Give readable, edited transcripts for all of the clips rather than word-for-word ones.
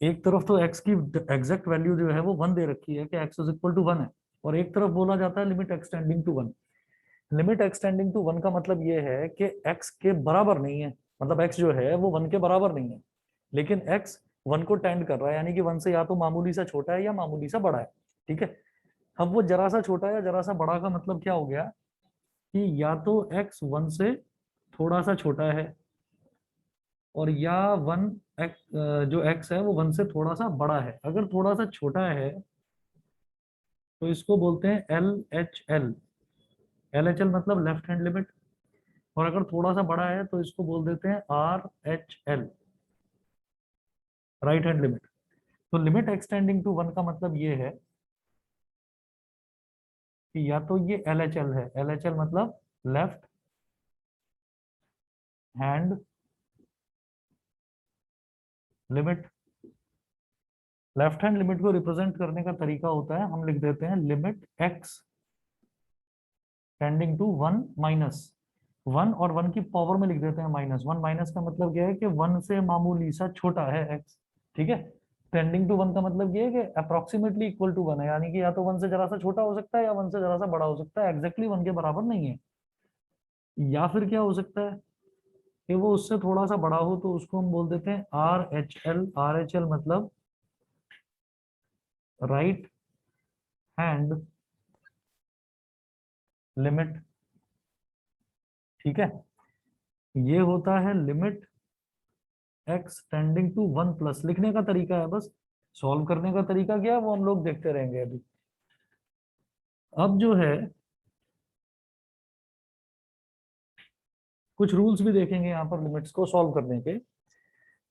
एक तरफ तो x की एग्जैक्ट वैल्यू जो है वो 1 दे रखी है कि x इज इक्वल टू 1 है, और एक तरफ बोला जाता है limit extending to 1। Limit extending to 1 का मतलब ये है कि x के बराबर नहीं है, मतलब x जो है वो 1 के बराबर नहीं है, लेकिन x 1 को टेंड कर रहा है, यानी कि 1 से या तो मामूली सा छोटा है या मामूली सा बड़ा है। ठीक है, अब वो जरा सा छोटा या जरा सा बड़ा का मतलब क्या हो गया कि या तो x 1 से थोड़ा सा छोटा है, और या 1 जो x है वो 1 से थोड़ा सा बड़ा है। अगर थोड़ा सा छोटा है तो इसको बोलते हैं LHL। LHL मतलब लेफ्ट हैंड लिमिट, और अगर थोड़ा सा बड़ा है तो इसको बोल देते हैं RHL, राइट हैंड लिमिट। तो लिमिट एक्सटेंडिंग टू 1 का मतलब ये है कि या तो ये LHL है, LHL मतलब left hand limit. Left hand limit को रिप्रेजेंट करने का तरीका होता है, हम लिख देते हैं limit x tending to 1 minus 1, और 1 की पावर में लिख देते हैं -1। माइनस का मतलब क्या है कि 1 से मामूली सा छोटा है x। ठीक है, टेंडिंग टू 1 का मतलब ये है कि अप्रोक्सीमेटली इक्वल टू 1 है, यानी कि या तो 1 से जरा सा छोटा हो सकता है या 1 से जरा सा बड़ा हो सकता है, एग्जैक्टली 1 के बराबर नहीं है। या फिर क्या हो सकता है कि वो उससे थोड़ा सा बड़ा हो, तो उसको हम बोल देते हैं RHL। RHL मतलब राइट हैंड लिमिट। ठीक है, ये होता है limit x tending to 1 plus. लिखने का तरीका है बस, सॉल्व करने का तरीका क्या है वो हम लोग देखते रहेंगे अभी। अब जो है कुछ रूल्स भी देखेंगे यहाँ पर लिमिट्स को सॉल्व करने के।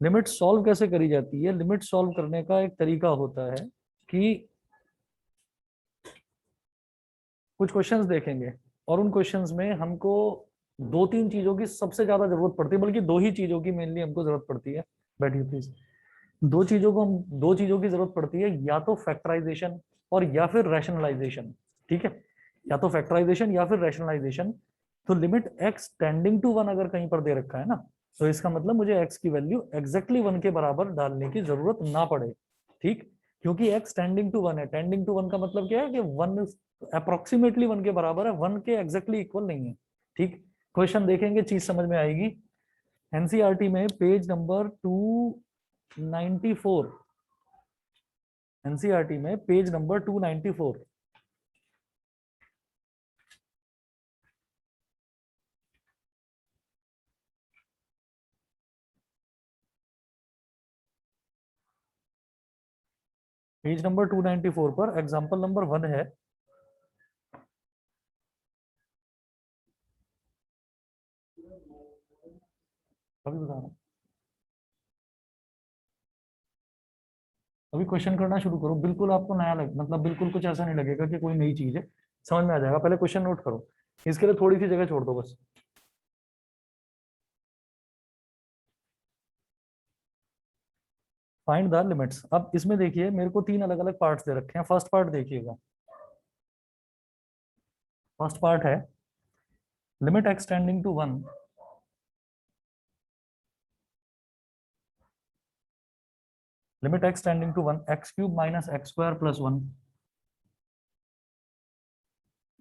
लिमिट सॉल्व कैसे करी जाती है, लिमिट सॉल्व करने का एक तरीका होता है कि कुछ क्वेश्चंस देखेंगे और उन क्वेश्चंस में हमको दो तीन चीजों की सबसे ज्यादा जरूरत पड़ती है, बल्कि दो ही चीजों की मेनली हमको जरूरत पड़ती है। बैठिए प्लीज। दो चीजों की जरूरत पड़ती है, या तो फैक्टराइजेशन और या फिर रैशनलाइजेशन। ठीक है, या तो फैक्टराइजेशन या फिर रैशनलाइजेशन। तो लिमिट x टेंडिंग टू 1 अगर कहीं पर दे रखा है ना, तो इसका मतलब मुझे x की वैल्यू एग्जैक्टली 1 के बराबर डालने की जरूरत ना पड़े। ठीक, क्योंकि x टेंडिंग टू 1 है। टेंडिंग टू 1 का मतलब क्या है कि 1 अप्रोक्सीमेटली 1 के बराबर है, 1 के एग्जैक्टली इक्वल नहीं है। ठीक, क्वेश्चन देखेंगे चीज समझ में आएगी। एनसीईआरटी में पेज नंबर 294, एनसीईआरटी में पेज नंबर 294। पेज नंबर 294 पर एग्जांपल नंबर 1 है। अभी बता रहा हूँ, अभी क्वेश्चन करना शुरू करो। बिल्कुल आपको नया लग, मतलब बिल्कुल कुछ ऐसा नहीं लगेगा कि कोई नई चीज है, समझ में आ जाएगा। पहले क्वेश्चन नोट करो, इसके लिए थोड़ी सी जगह छोड़ दो बस। Find the limits. अब इसमें देखिए मेरे को तीन अलग अलग पार्ट्स दे रखे हैं। फर्स्ट पार्ट देखिएगा, फर्स्ट पार्ट है limit extending to 1, limit extending to 1 x cube minus x square plus 1,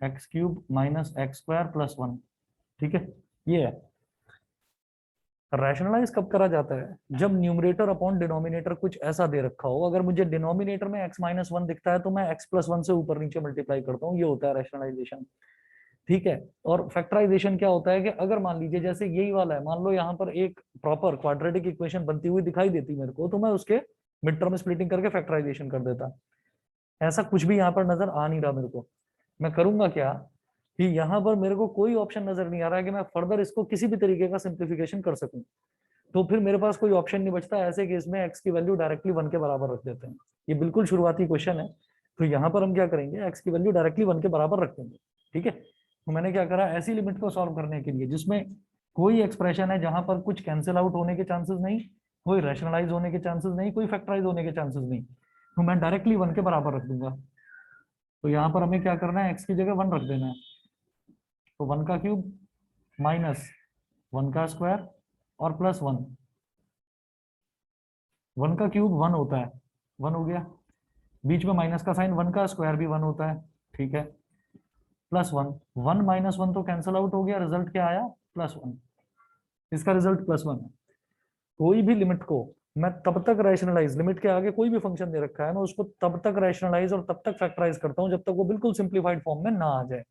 x cube minus x square plus 1। ठीक है, ये है। रैशनलाइज कब करा जाता है, जब न्यूमरेटर अपॉन डिनोमिनेटर कुछ ऐसा दे रखा हो। अगर मुझे डिनोमिनेटर में x माइनस 1 दिखता है तो मैं x प्लस 1 से ऊपर नीचे मल्टीप्लाई करता हूँ, ये होता है रैशनलाइजेशन। ठीक है, और फैक्टराइजेशन क्या होता है कि अगर मान लीजिए जैसे यही वाला है, मान लो यहाँ पर एक प्रॉपर क्वाड्रेटिक इक्वेशन बनती हुई दिखाई देती मेरे को, तो मैं उसके मिड टर्म स्प्लिटिंग करके फैक्टराइजेशन कर देता। ऐसा कुछ भी यहाँ पर नजर आ नहीं रहा मेरे को। मैं करूंगा क्या कि यहाँ पर मेरे को कोई ऑप्शन नजर नहीं आ रहा है कि मैं फर्दर इसको किसी भी तरीके का सिंप्लीफिकेशन कर सकूं। तो फिर मेरे पास कोई ऑप्शन नहीं बचता, ऐसे केस में x की वैल्यू डायरेक्टली 1 के बराबर रख देते हैं। ये बिल्कुल शुरुआती क्वेश्चन है, तो यहाँ पर हम क्या करेंगे, x की वैल्यू डायरेक्टली 1 के बराबर रख देंगे। ठीक है, तो मैंने क्या करा, ऐसी लिमिट को सॉल्व करने के लिए जिसमें कोई एक्सप्रेशन है जहां पर कुछ कैंसिल आउट होने के चांसेस नहीं, कोई रैशनलाइज होने के चांसेस नहीं, कोई फैक्टराइज होने के चांसेस नहीं, तो मैं डायरेक्टली 1 के बराबर रख दूंगा। तो यहाँ पर हमें क्या करना है, x की जगह 1 रख देना है। तो 1 का क्यूब माइनस 1 का स्क्वायर और प्लस 1। 1 का क्यूब 1 होता है, 1 हो गया, बीच में माइनस का साइन, 1 का स्क्वायर भी 1 होता है, ठीक है, प्लस 1, 1 माइनस 1 तो कैंसिल आउट हो गया, रिजल्ट क्या आया, +1, इसका रिजल्ट +1 है। कोई भी लिमिट को मैं तब तक रैशनलाइज, लिमिट के आगे कोई भी फंक्शन दे रखा है मैं उसको तब तक रैशनलाइज और तब तक फैक्टराइज करता हूं जब तक वो बिल्कुल सिंप्लीफाइड फॉर्म में ना आ जाए।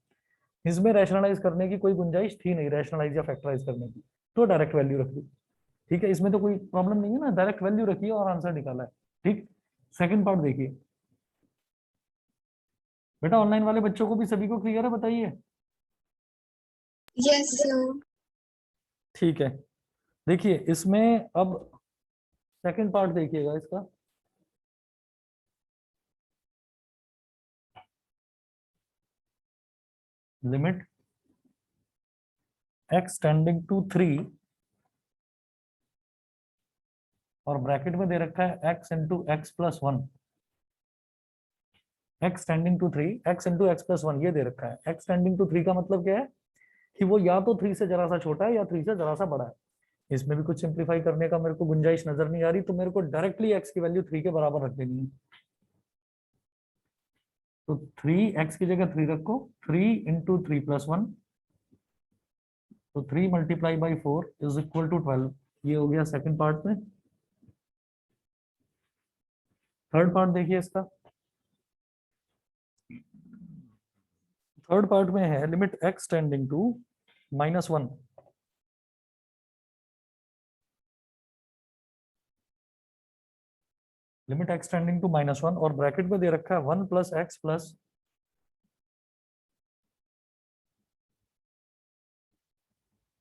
इसमें रैशनलाइज करने की कोई गुंजाइश थी नहीं, रैशनलाइज या फैक्टराइज करने की, तो डायरेक्ट वैल्यू रख दी, ठीक है, इसमें तो कोई प्रॉब्लम नहीं है ना, डायरेक्ट वैल्यू रखी है और आंसर निकाला है, ठीक। सेकंड पार्ट देखिए बेटा, ऑनलाइन वाले बच्चों को भी सभी को क्लियर है, बताइए। Yes sir. ठीक है, देखिए इसमें अब सेकंड पार्ट देखिएगा इसका, लिमिट x टेंडिंग टू 3 और ब्रैकेट में दे रखा है x into x plus 1, x tending to 3, x into x plus 1 ये दे रखा है। x टेंडिंग टू 3 का मतलब क्या है कि वो या तो 3 से जरा सा छोटा है या 3 से जरा सा बड़ा है। इसमें भी कुछ सिंप्लीफाई करने का मेरे को गुंजाइश नजर नहीं आ रही, तो मेरे को डायरेक्टली x की वैल्यू 3 के बराबर रख देनी है। तो 3x की जगह 3 रखो, 3 इंटू 3+1, तो 3 multiply by 4 is equal to 12, ये हो गया सेकंड पार्ट में। थर्ड पार्ट देखिए इसका, थर्ड पार्ट में है limit x tending to -1, limit x tending to -1 और ब्रैकेट में दे रखा है 1 plus x plus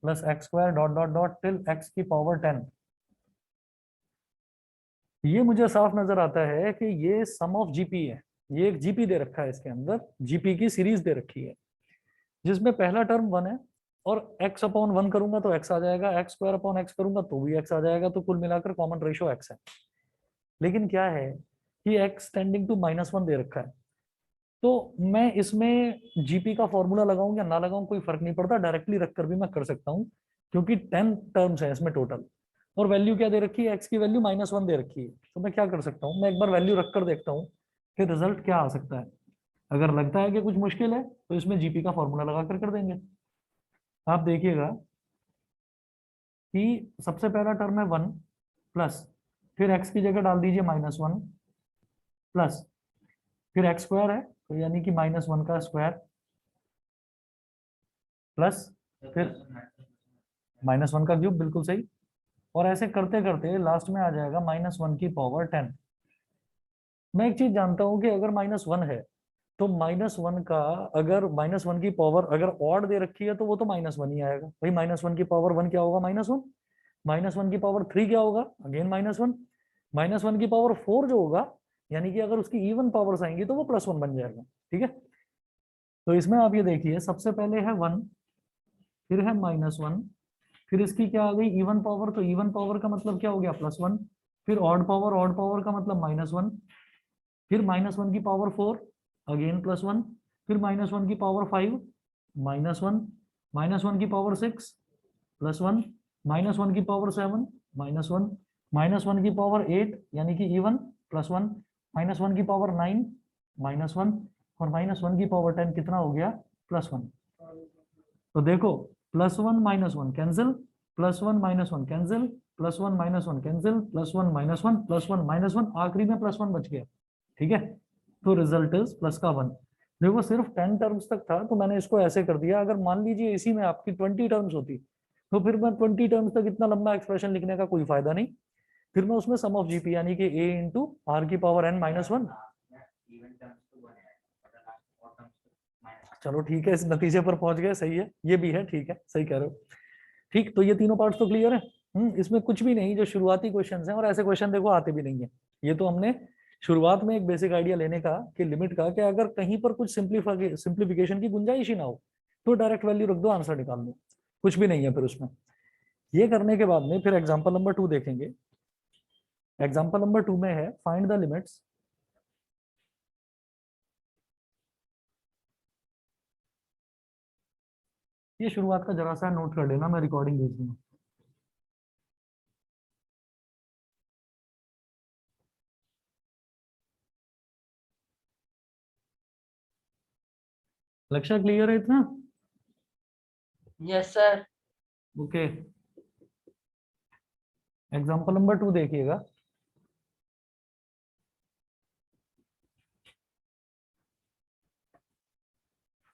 x square dot dot dot till x की पावर 10। ये मुझे साफ नजर आता है कि ये सम ऑफ जीपी है, ये एक जीपी दे रखा है, इसके अंदर जीपी की सीरीज दे रखी है जिसमें पहला टर्म 1 है और x अपॉन 1 करूंगा तो x आ जाएगा, एक्स स्क्वायर अपॉन एक्स करूंगा तो भी x आ जाएगा, तो कुल मिलाकर कॉमन रेशियो x है। लेकिन क्या है कि x टेंडिंग टू -1 दे रखा है, तो मैं इसमें जीपी का फॉर्मूला लगाऊं या ना लगाऊं कोई फर्क नहीं पड़ता, डायरेक्टली रखकर भी मैं कर सकता हूं, क्योंकि 10 टर्म्स है इसमें टोटल और वैल्यू क्या दे रखी है, एक्स की वैल्यू -1 दे रखी है। तो मैं क्या कर सकता हूँ, मैं एक बार वैल्यू रखकर देखता हूँ कि रिजल्ट क्या आ सकता है। अगर लगता है कि कुछ मुश्किल है तो इसमें जीपी का फॉर्मूला लगाकर कर देंगे। आप देखिएगा कि सबसे पहला टर्म है 1 प्लस, फिर एक्स की जगह डाल दीजिए -1 प्लस, फिर एक्स स्क्वायर है तो यानी कि -1 का स्क्वायर प्लस, फिर -1 का क्यूब, बिल्कुल सही। और ऐसे करते करते लास्ट में आ जाएगा -1 की पावर 10। मैं एक चीज जानता हूं कि अगर -1 है तो -1 का, अगर -1 की पावर अगर ऑड दे रखी है तो वो तो -1 ही आएगा भाई। -1 की पावर 1 क्या होगा, -1, -1 की पावर 3 क्या होगा, अगेन -1, -1 की पावर 4 जो होगा, यानी कि अगर उसकी इवन पावर्स आएंगी तो वो +1 बन जाएगा, ठीक है। तो इसमें आप ये देखिए, सबसे पहले है 1, फिर है -1, फिर इसकी क्या आ गई इवन पावर, तो इवन पावर का मतलब क्या हो गया, +1, फिर ऑड पावर का मतलब -1, फिर -1 की पावर 4 अगेन +1, फिर -1 की पावर 5 -1, -1 की पावर 6 +1, -1 की पावर 7 -1, -1 की पावर 8 यानी कि इवन +1, -1 की पावर 9 -1 और -1 की पावर 10 कितना हो गया, +1। तो देखो, +1 कैंसिल, +1 कैंसिल, +1 कैंसिल, +1 आखिरी में +1 बच गया, ठीक है। तो रिजल्ट इज प्लस का 1। देखो सिर्फ 10 टर्म्स तक था तो मैंने इसको ऐसे कर दिया, अगर मान लीजिए इसी में आपकी 20 टर्म्स होती तो फिर मैं 20 टर्म्स तक इतना लंबा एक्सप्रेशन लिखने का कोई फायदा नहीं, फिर मैं उसमें सम ऑफ जीपी यानी कि a इंटू आर की पावर n -1। चलो ठीक है, इस नतीजे पर पहुंच गए, सही है, ये भी है, ठीक है, सही कह रहे हो। ठीक, तो ये तीनों पार्ट्स तो क्लियर है। इसमें कुछ भी नहीं, जो शुरुआती क्वेश्चंस हैं और ऐसे क्वेश्चन देखो आते भी नहीं है, ये तो हमने शुरुआत में एक बेसिक आइडिया लेने का कि लिमिट का, कि अगर कहीं पर कुछ सिंप्लीफिकेशन की गुंजाइश ही ना हो तो डायरेक्ट वैल्यू रख दो, आंसर निकाल लो, कुछ भी नहीं है फिर उसमें। ये करने के बाद में फिर एग्जाम्पल नंबर 2 देखेंगे। एग्जाम्पल नंबर 2 में है फाइंड द लिमिट्स, ये शुरुआत का जरा सा नोट कर लेना, मैं रिकॉर्डिंग भेज दूंगा। लक्ष्य क्लियर है इतना? Yes sir. Okay, example number 2 देखिएगा।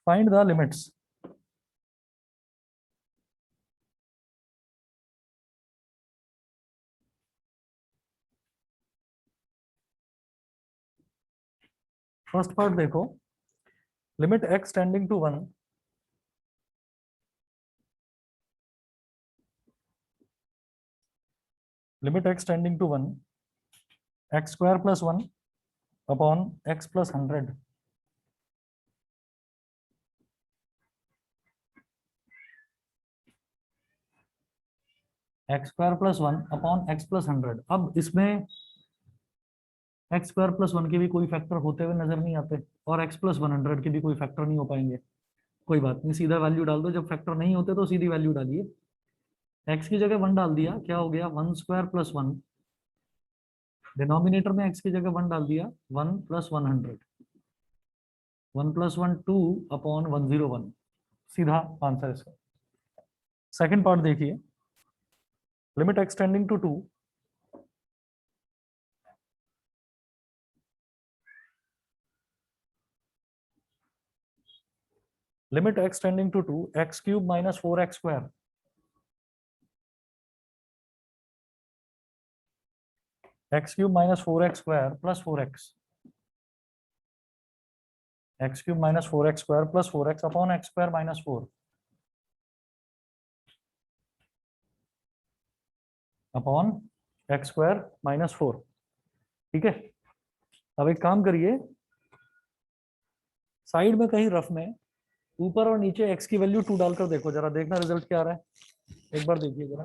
Find the limits. First part देखो, limit x tending to 1, limit x tending to 1, x square plus 1 upon x plus 100, x square plus 1 upon x plus 100। अब इसमें x square plus 1 के भी कोई factor होते हुए नजर नहीं आते, और x प्लस 100 के भी कोई फैक्टर नहीं हो पाएंगे। कोई बात नहीं, सीधा वैल्यू डाल दो, जब फैक्टर नहीं होते तो सीधी वैल्यू डालिए। x की जगह 1 डाल दिया, क्या हो गया, 1 स्क्वायर प्लस 1, डिनोमिनेटर में x की जगह 1 डाल दिया, 1 प्लस 100, 1 प्लस 1 2 अपॉन 101, सीधा आंसर इसका। सेकंड पार्ट देखिए, limit x tending to 2, limit x tending to 2, x cube minus 4x square, x cube minus 4x square plus 4x, x cube minus 4x square plus 4x upon x square minus 4 upon x square minus 4। ठीक है, अब एक काम करिए, side में कहीं rough में ऊपर और नीचे x की वैल्यू 2 डालकर देखो जरा, देखना रिजल्ट क्या आ रहा है, एक बार देखिए जरा।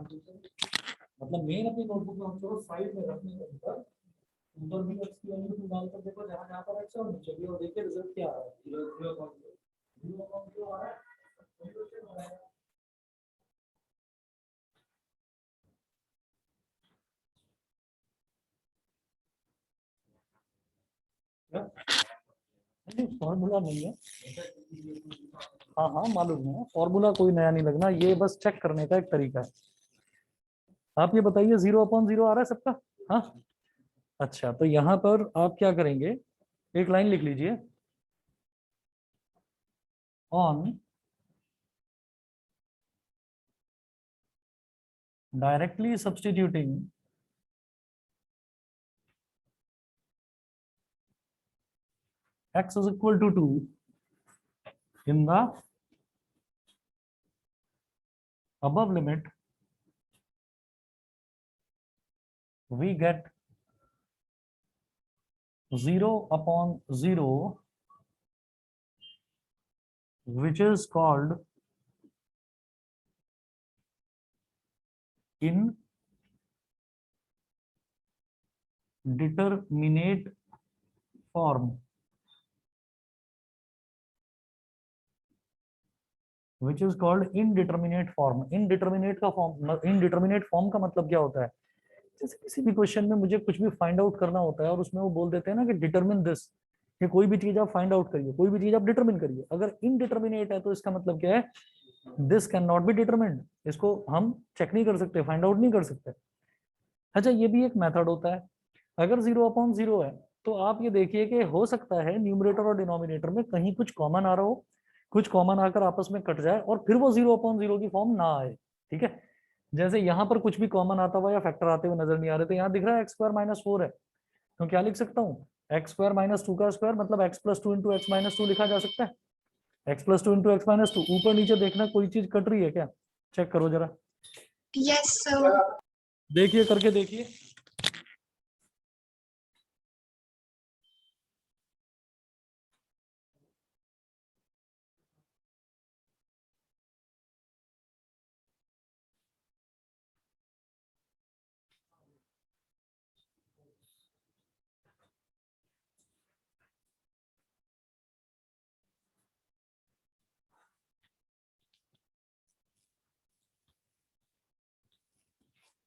मतलब मेन अपनी नोटबुक में हम छोड़ो, साइड में रफ में ऊपर ऊपर भी x की वैल्यू 2 डालकर देखो, जहां जहां पर x है और नीचे भी, और देखिए रिजल्ट क्या आ रहा है। 0.0 आ रहा है। फॉर्मूला नहीं है, हाँ हाँ मालूम है, फॉर्मूला कोई नया नहीं लगना, ये बस चेक करने का एक तरीका है। आप ये बताइए 0/0 आ रहा है सबका? हाँ, अच्छा, तो यहाँ पर आप क्या करेंगे, एक लाइन लिख लीजिए, on directly substituting x is equal to 2 in the above limit, we get 0/0, which is called indeterminate form, which is called indeterminate form। indeterminate का फॉर्म, indeterminate form का मतलब क्या होता है, जैसे किसी भी क्वेश्चन में मुझे कुछ भी फाइंड आउट करना होता है और उसमें वो बोल देते हैं ना कि डिटरमिन दिस, कि कोई भी चीज आप फाइंड आउट करिए, कोई भी चीज आप डिटरमिन करिए। अगर इनडिटर्मिनेट है तो इसका मतलब क्या है, this can not be determined, इसको हम चेक नहीं कर सकते, फाइंड आउट नहीं कर सकते। अच्छा, ये भी एक मेथड होता है। अगर 0/0 है तो आप ये देखिए कि हो सकता है न्यूमरेटर और डिनोमिनेटर में कहीं कुछ कॉमन आ रहा हो, कुछ कॉमन आकर आपस में कट जाए और फिर वो 0/0 की फॉर्म ना आए। ठीक है, जैसे यहाँ पर कुछ भी कॉमन आता हुआ या फैक्टर आते हुए नजर नहीं आ रहे, तो यहाँ दिख रहा है x² - 4 है, तो क्या लिख सकता हूँ, x² - 2 का स्क्वायर, मतलब x+2 इंटू x-2 लिखा जा सकता है। x+2 इंटू x-2, ऊपर नीचे देखना कोई चीज कट रही है क्या, चेक करो जरा। Yes sir. देखिए, करके देखिए।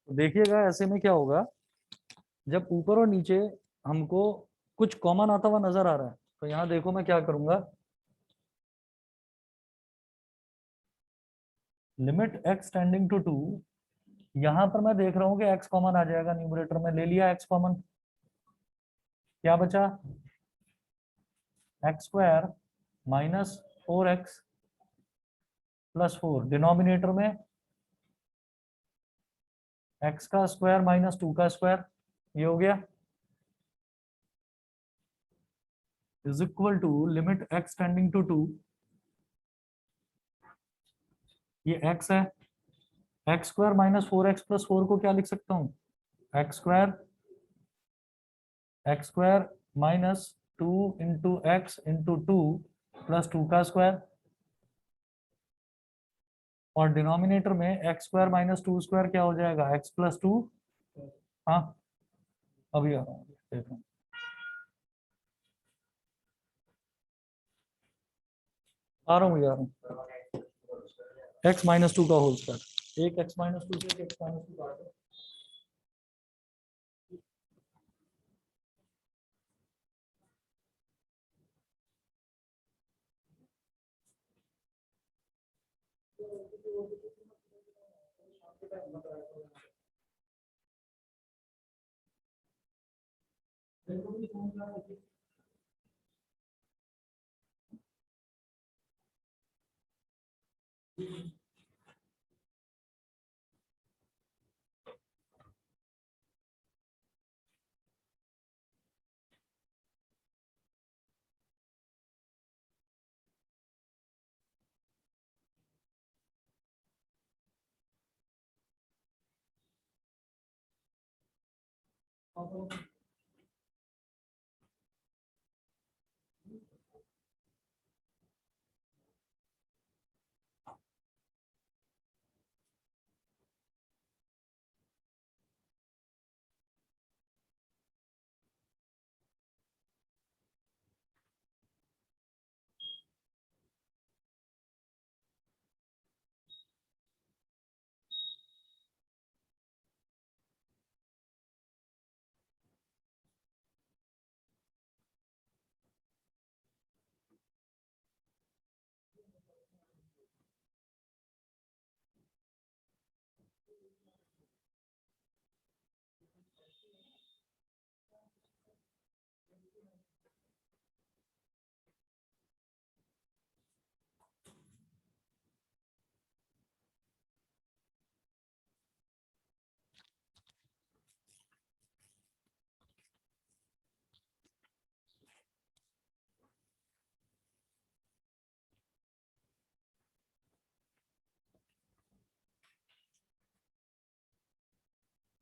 तो देखिएगा ऐसे में क्या होगा, जब ऊपर और नीचे हमको कुछ कॉमन आता हुआ नजर आ रहा है, तो यहाँ देखो मैं क्या करूंगा, लिमिट x टेंडिंग टू 2, यहां पर मैं देख रहा हूं कि x कॉमन आ जाएगा, न्यूमरेटर में ले लिया x कॉमन, क्या बचा x square minus 4x plus 4, denominator में x का स्क्वायर माइनस 2 का स्क्वायर, ये हो गया, is equal to limit x tending to 2, ये x है, x square minus 4x plus 4 को क्या लिख सकता हूँ, x square minus 2 into x into 2 plus 2 का स्क्वायर, और डिनोमिनेटर में एक्स स्क्वायर माइनस 2 स्क्वायर क्या हो जाएगा, x प्लस 2। हाँ अभी आ रहा हूँ, देख रहा हूँ, आ रहा हूँ यार, x माइनस 2 का होल स्क्वायर, एक x माइनस 2 से x माइनस 2 काट दो।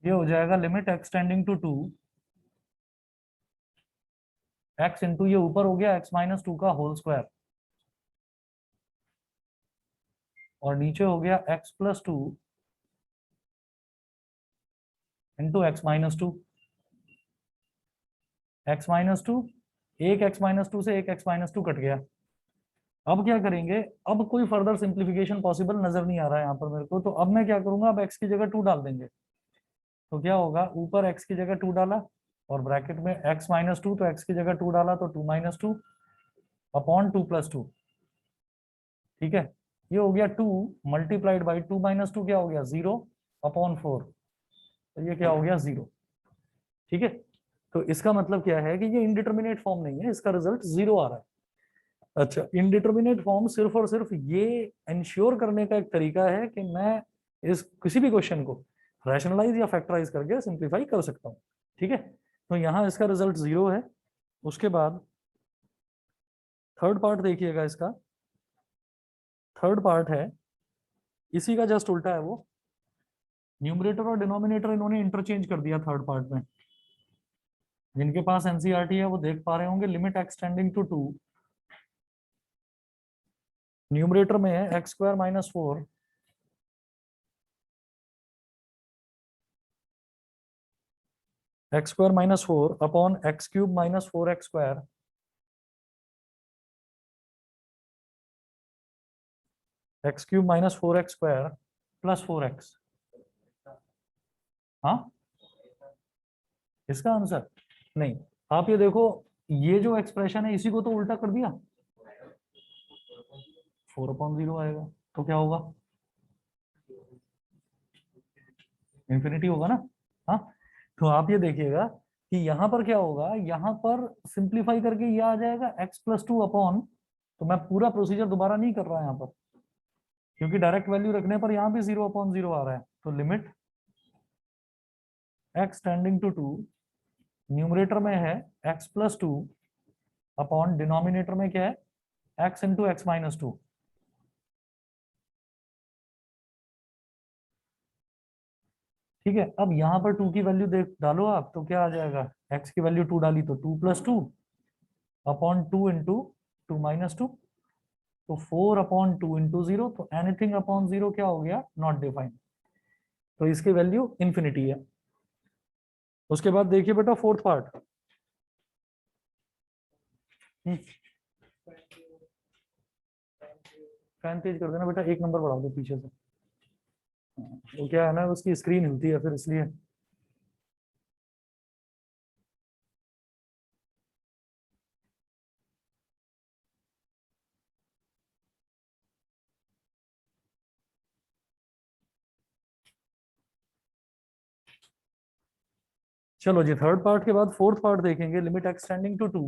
ये हो जाएगा limit x tending to 2, x into ये ऊपर हो गया x माइनस 2 का होल स्क्वायर, और नीचे हो गया x plus 2 into x minus 2, x minus 2, एक x माइनस 2 से एक x माइनस 2 कट गया। अब क्या करेंगे, अब कोई फर्दर सिंप्लीफिकेशन पॉसिबल नजर नहीं आ रहा है यहाँ पर मेरे को, तो अब मैं क्या करूंगा, अब x की जगह 2 डाल देंगे, तो क्या होगा, ऊपर x की जगह 2 डाला और ब्रैकेट में x माइनस 2, तो x की जगह 2 डाला तो 2 माइनस 2 अपॉन 2 प्लस 2, ठीक है, ये हो गया 2 मल्टीप्लाइड बाई 2 माइनस 2 क्या हो गया 0 अपॉन 4, तो ये क्या हो गया 0, ठीक है। तो इसका मतलब क्या है कि ये इनडिटर्मिनेट फॉर्म नहीं है, इसका रिजल्ट 0 आ रहा है। अच्छा, इनडिटर्मिनेट फॉर्म सिर्फ और सिर्फ ये इंश्योर करने का एक तरीका है कि मैं इस किसी भी क्वेश्चन को रैशनलाइज या फैक्टराइज करके सिंप्लीफाई कर सकता हूँ, ठीक है। तो यहाँ इसका रिजल्ट 0 है। उसके बाद थर्ड पार्ट देखिएगा, इसका थर्ड पार्ट है इसी का जस्ट उल्टा है, वो न्यूमरेटर और डिनोमिनेटर इन्होंने इंटरचेंज कर दिया थर्ड पार्ट में। जिनके पास एनसीईआरटी है वो देख पा रहे होंगे, limit x tending to 2, numerator में है x square minus 4 x square minus 4 upon x cube minus 4x square, x cube minus 4x square plus 4x। हाँ, इसका आंसर नहीं, आप ये देखो, ये जो एक्सप्रेशन है इसी को तो उल्टा कर दिया, 4/0 आएगा, तो क्या होगा इंफिनिटी होगा ना। हाँ, तो आप ये देखिएगा कि यहाँ पर क्या होगा, यहाँ पर सिंप्लीफाई करके ये आ जाएगा x+2 अपॉन, तो मैं पूरा प्रोसीजर दोबारा नहीं कर रहा यहाँ पर, क्योंकि डायरेक्ट वैल्यू रखने पर यहाँ भी 0/0 आ रहा है। तो limit x tending to 2, numerator में है x+2 अपॉन डिनोमिनेटर में क्या है x इंटू x-2। ठीक है, अब यहाँ पर 2 की वैल्यू देख डालो आप, तो क्या आ जाएगा, x की वैल्यू 2 डाली तो 2+2 अपॉन 2 इंटू 2-2, तो 4/2 इंटू 0, तो एनीथिंग अपॉन 0 क्या हो गया, नॉट डिफाइंड, तो इसकी वैल्यू इंफिनिटी है। उसके बाद देखिए बेटा फोर्थ पार्ट, फैन तेज कर देना बेटा, 1 नंबर बढ़ा दो पीछे से, वो क्या है ना, उसकी स्क्रीन हिलती है फिर इसलिए। चलो जी, थर्ड पार्ट के बाद फोर्थ पार्ट देखेंगे, limit extending to 2,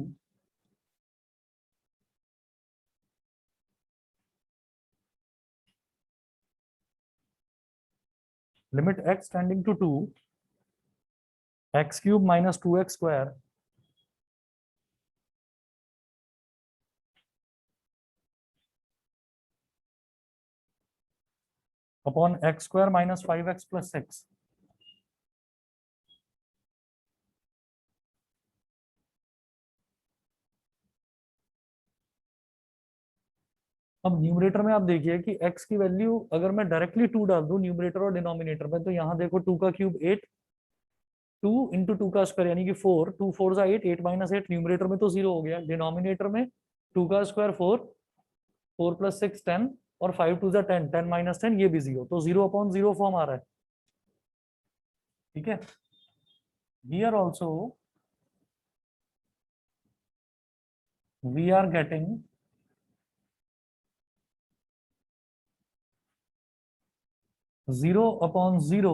limit x tending to 2, x³ minus 2x² upon x² minus 5x plus 6। अब न्यूमरेटर में आप देखिए कि x की वैल्यू अगर मैं डायरेक्टली 2 डाल दूं न्यूमरेटर और डिनोमिनेटर में, तो यहाँ देखो 2 का क्यूब 8, 2 इंटू 2 का स्क्वायर यानी कि 4, 2 4 जा 8, 8 माइनस 8, न्यूमरेटर में तो 0 हो गया, डिनोमिनेटर में 2 का स्क्वायर 4, 4 प्लस 6 10, और 5 2 जा 10, 10 माइनस 10 ये भी 0, तो 0/0 फॉर्म आ रहा है। ठीक है, here also we are getting 0/0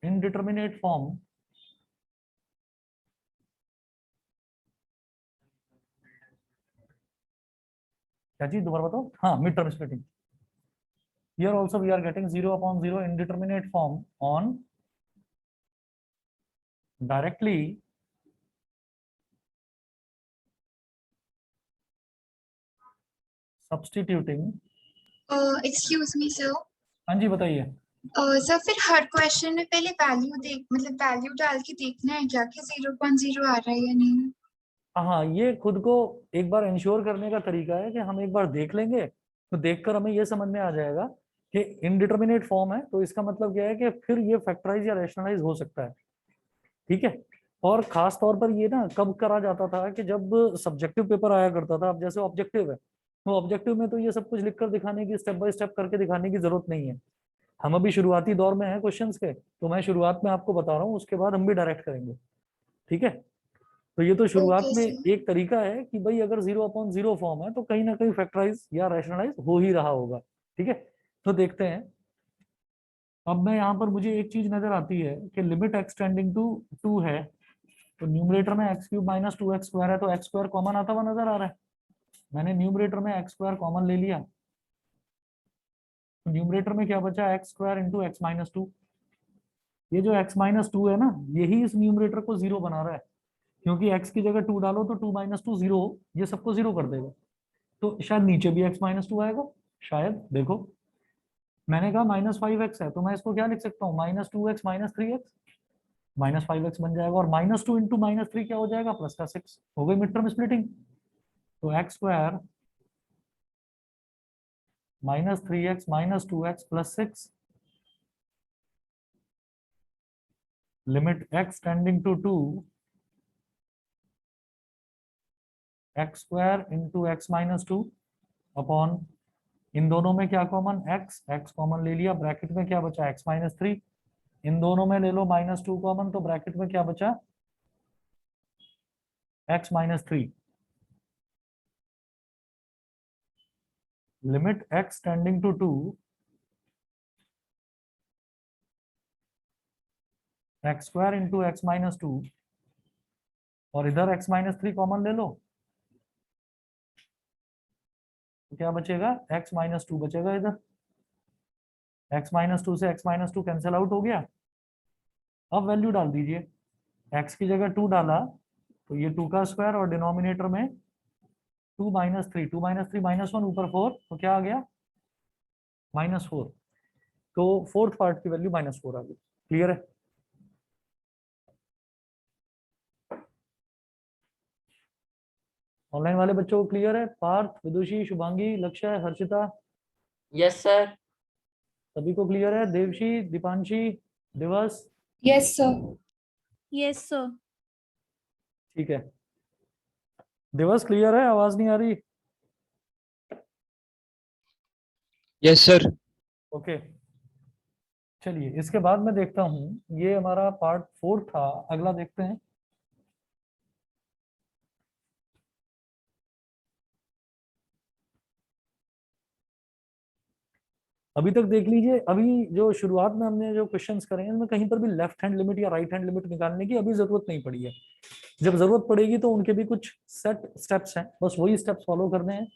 indeterminate form क्या चीज, दोबारा बताओ, हाँ mid term splitting. Here also we are getting 0/0 indeterminate form on directly substituting। Excuse me, sir. हाँ जी बताइए। सर फिर हर क्वेश्चन में पहले वैल्यू देख मतलब वैल्यू डाल के देखना है क्या कि 0.0 आ रहा है या नहीं? हाँ, ये खुद को एक बार इंश्योर करने का तरीका है कि हम एक बार देख लेंगे, तो देखकर हमें ये समझ में आ जाएगा कि इनडिटर्मिनेट फॉर्म है, तो इसका मतलब क्या है कि फिर ये फैक्टराइज या रैशनलाइज हो सकता है। ठीक है, और खास तौर पर ये ना कब करा जाता था कि जब सब्जेक्टिव पेपर आया करता था, अब जैसे ऑब्जेक्टिव है, तो ऑब्जेक्टिव में तो ये सब कुछ लिखकर दिखाने की, स्टेप बाय स्टेप करके दिखाने की जरूरत नहीं है। हम अभी शुरुआती दौर में हैं क्वेश्चंस के, तो मैं शुरुआत में आपको बता रहा हूँ, उसके बाद हम भी डायरेक्ट करेंगे। ठीक है, तो ये तो शुरुआत ओके में सर। एक तरीका है कि भाई अगर 0/0 फॉर्म है तो कहीं ना कहीं फैक्टराइज या रैशनलाइज हो ही रहा होगा। ठीक है, तो देखते हैं। अब मैं यहाँ पर मुझे एक चीज नजर आती है कि लिमिट एक्सटेंडिंग टू 2 है, तो न्यूमरेटर में x³ माइनस 2x² है, तो x² कॉमन आता हुआ नजर आ रहा है। मैंने न्यूमरेटर में x² कॉमन ले लिया, तो न्यूमरेटर में क्या बचा, x² इंटू x-2। ये जो x-2 है ना, यही इस न्यूमरेटर को 0 बना रहा है, क्योंकि x की जगह 2 डालो तो 2 - 2 0, ये सबको 0 कर देगा, तो शायद नीचे भी x-2 आएगा, शायद। देखो मैंने कहा -5x है, तो मैं इसको क्या लिख सकता हूँ, -2x - 3x, -5x बन जाएगा, और -2 इंटू -3 क्या हो जाएगा, +6, हो गई मिड टर्म स्प्लिटिंग। तो x² -3x - 2x + 6, limit x tending to 2, x² into x-2 upon, इन दोनों में क्या कॉमन, x कॉमन ले लिया, ब्रैकेट में क्या बचा, x-3, इन दोनों में ले लो -2 कॉमन, तो ब्रैकेट में क्या बचा, x-3, limit x tending to 2, x square into x minus two, और इधर एक्स माइनस थ्री कॉमन ले लो, तो क्या बचेगा, एक्स माइनस टू बचेगा इधर। एक्स माइनस टू से x minus to cancel out हो गया। अब वैल्यू डाल दीजिए, एक्स की जगह टू डाला तो ये टू का स्क्वायर, और डिनोमिनेटर में two minus three, two minus three minus one, ऊपर फोर, तो क्या आ गया, माइनस फोर। तो फोर्थ पार्ट की वैल्यू माइनस फोर आ गई। क्लियर है? ऑनलाइन वाले बच्चों को क्लियर है? पार्थ, विदुषी, शुभांगी, लक्ष्य, हर्षिता, यस सर। सभी को क्लियर है? देवशी, दीपांशी, दिवस, यस सर। Yes sir. ठीक है। दिवस क्लियर है? आवाज नहीं आ रही? Yes sir. ओके, चलिए इसके बाद मैं देखता हूँ, ये हमारा पार्ट फोर था, अगला देखते हैं। अभी तक देख लीजिए, अभी जो शुरुआत में हमने जो क्वेश्चंस करे हैं, इनमें कहीं पर भी लेफ्ट हैंड लिमिट या राइट हैंड लिमिट निकालने की अभी जरूरत नहीं पड़ी है। जब जरूरत पड़ेगी तो उनके भी कुछ सेट स्टेप्स हैं, बस वही स्टेप्स फॉलो करने हैं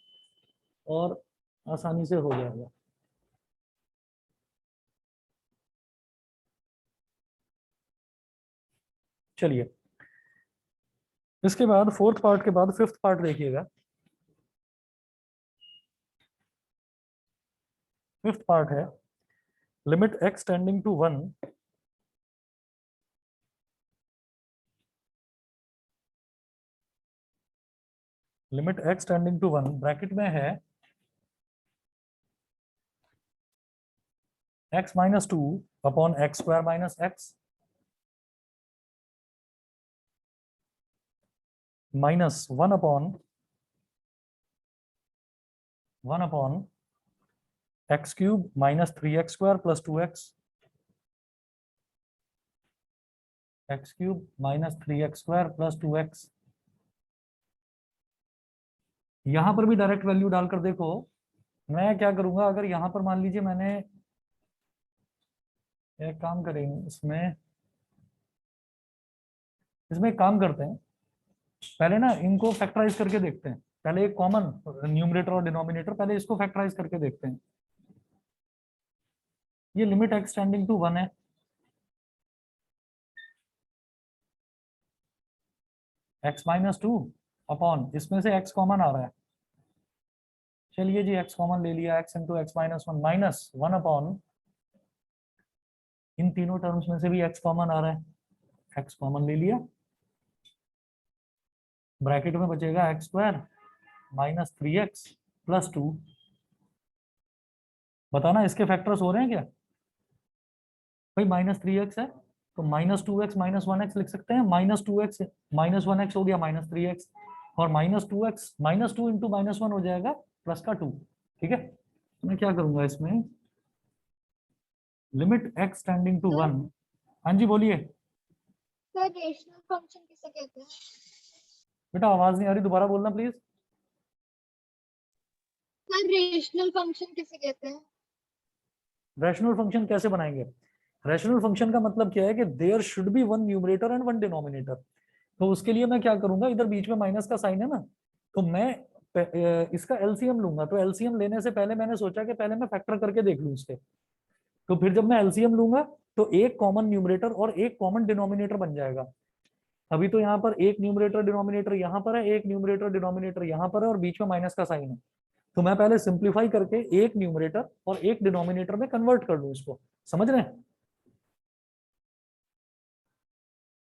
और आसानी से हो जाएगा। चलिए, इसके बाद फोर्थ पार्ट के बाद फिफ्थ पार्ट देखिएगा। फिफ्थ पार्ट है limit x tending to one, limit x tending to one, bracket में है x minus two upon x square minus x minus one upon x cube minus three x square plus two x cube minus three x square plus two x. यहां पर भी direct value डालकर देखो। मैं क्या करूंगा, अगर यहां पर मान लीजिए मैंने एक काम करेंगे, इसमें इसमें एक काम करते हैं, पहले ना इनको फैक्टराइज करके देखते हैं। पहले एक कॉमन न्यूमरेटर और डिनोमिनेटर, पहले इसको फैक्टराइज करके देखते हैं। ये limit x tending to one है, एक्स माइनस टू अपॉन, इसमें से एक्स कॉमन आ रहा है, चलिए जी एक्स कॉमन ले लिया, x into x minus one, minus one upon, इन तीनों टर्म्स में से भी एक्स कॉमन आ रहा है, एक्स कॉमन ले लिया, ब्रैकेट में बचेगा x square minus three x plus two. बताना इसके फैक्टर्स हो रहे हैं क्या? भाई माइनस थ्री एक्स है तो minus two x minus one x लिख सकते हैं, minus two x minus one x हो गया माइनस थ्री एक्स, और minus two x minus two into minus one हो जाएगा प्लस का टू। ठीक है, मैं क्या करूंगा इसमें, limit x tending to one. हाँ जी बोलिए सर रेशनल फंक्शन किसे कहते हैं? बेटा, आवाज नहीं आ रही, दोबारा बोलना प्लीज। सर रेशनल फंक्शन किसे कहते हैं? रैशनल फंक्शन कैसे बनाएंगे? रैशनल फंक्शन का मतलब क्या है कि there should be one numerator and one denominator. तो उसके लिए मैं क्या करूंगा, इधर बीच में माइनस का साइन है ना, तो मैं इसका एलसीएम लूंगा। तो एलसीएम लेने से पहले मैंने सोचा कि पहले मैं फैक्टर करके देख लूं इसके, तो फिर जब मैं एलसीएम लूंगा तो एक कॉमन न्यूमरेटर और एक कॉमन डिनोमिनेटर बन जाएगा। अभी तो यहाँ पर एक न्यूमरेटर डिनोमिनेटर यहाँ पर है, एक न्यूमरेटर डिनोमिनेटर यहाँ पर है, और बीच में माइनस का साइन है। तो मैं पहले सिंप्लीफाई करके एक न्यूमरेटर और एक डिनोमिनेटर में कन्वर्ट कर लूं इसको। समझ रहे हैं?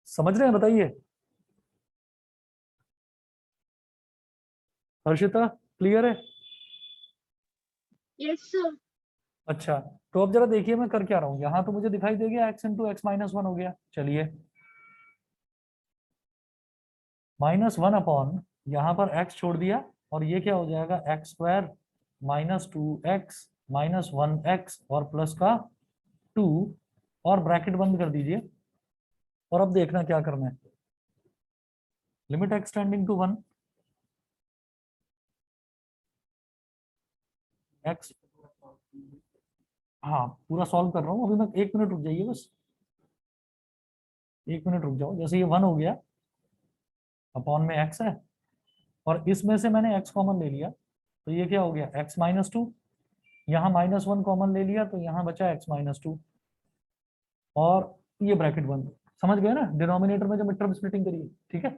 समझ रहे हैं, बताइए। हर्षिता क्लियर है? Yes sir. अच्छा, तो अब जरा देखिए मैं कर क्या रहा हूँ। यहाँ तो मुझे दिखाई दे गया x into x minus one हो गया, चलिए माइनस वन अपॉन, यहाँ पर एक्स छोड़ दिया, और ये क्या हो जाएगा, x square minus two x minus one x और प्लस का टू, और ब्रैकेट बंद कर दीजिए। और अब देखना क्या करना है, limit x tending to one, x, हाँ पूरा सॉल्व कर रहा हूँ अभी मैं, एक मिनट रुक जाइए बस। एक मिनट रुक जाओ, जैसे ये 1 हो गया अपॉन में x है और इसमें से मैंने x कॉमन ले लिया तो ये क्या हो गया x-2, यहाँ -1 कॉमन ले लिया तो यहाँ बचा x-2 और ये ब्रैकेट बंद। समझ गए ना, डिनोमिनेटर में जो मिड टर्म स्प्लिटिंग करिए, ठीक है।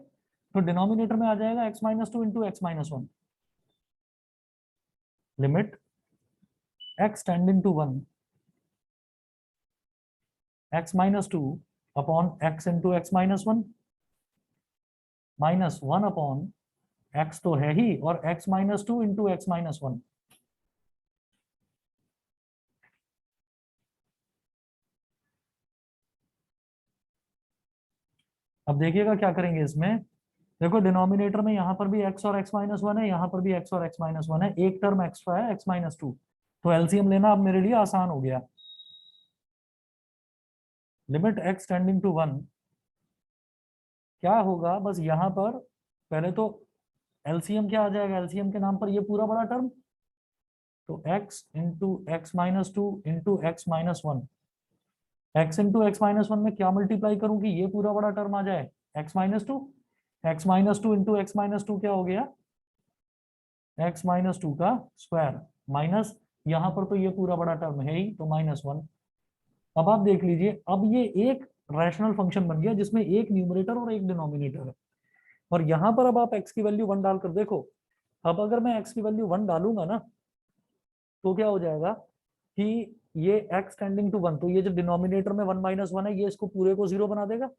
तो डिनोमिनेटर में आ जाएगा x-2 into x-1, limit x tending to 1 x-2 upon x into x-1 -1 upon x तो है ही और x-2 इंटू x-1। अब देखिएगा क्या करेंगे इसमें, देखो डिनोमिनेटर में यहाँ पर भी x और x-1 है, यहाँ पर भी x और x-1 है, एक टर्म एक्स्ट्रा है x-2, तो एलसीएम लेना अब मेरे लिए आसान हो गया। लिमिट x टेंडिंग टू 1 क्या होगा, बस यहाँ पर पहले तो एलसीएम क्या आ जाएगा, एलसीएम के नाम पर ये पूरा बड़ा टर्म, तो x into x-2 into x-1, x into x-1 में क्या मल्टीप्लाई करूं कि ये पूरा बड़ा टर्म आ जाए x-2, x-2 इंटू x-2 क्या हो गया x-2 का स्क्वायर माइनस यहाँ पर तो ये पूरा बड़ा टर्म है ही तो -1। अब आप देख लीजिए, अब ये एक रैशनल फंक्शन बन गया जिसमें एक न्यूमरेटर और एक डिनोमिनेटर है और यहाँ पर अब आप x की वैल्यू 1 डालकर देखो। अब अगर मैं x की वैल्यू 1 डालूंगा ना तो क्या हो जाएगा कि ये x टेंडिंग टू 1, तो ये जो डिनोमिनेटर में 1 - 1 है ये इसको पूरे को 0 बना देगा।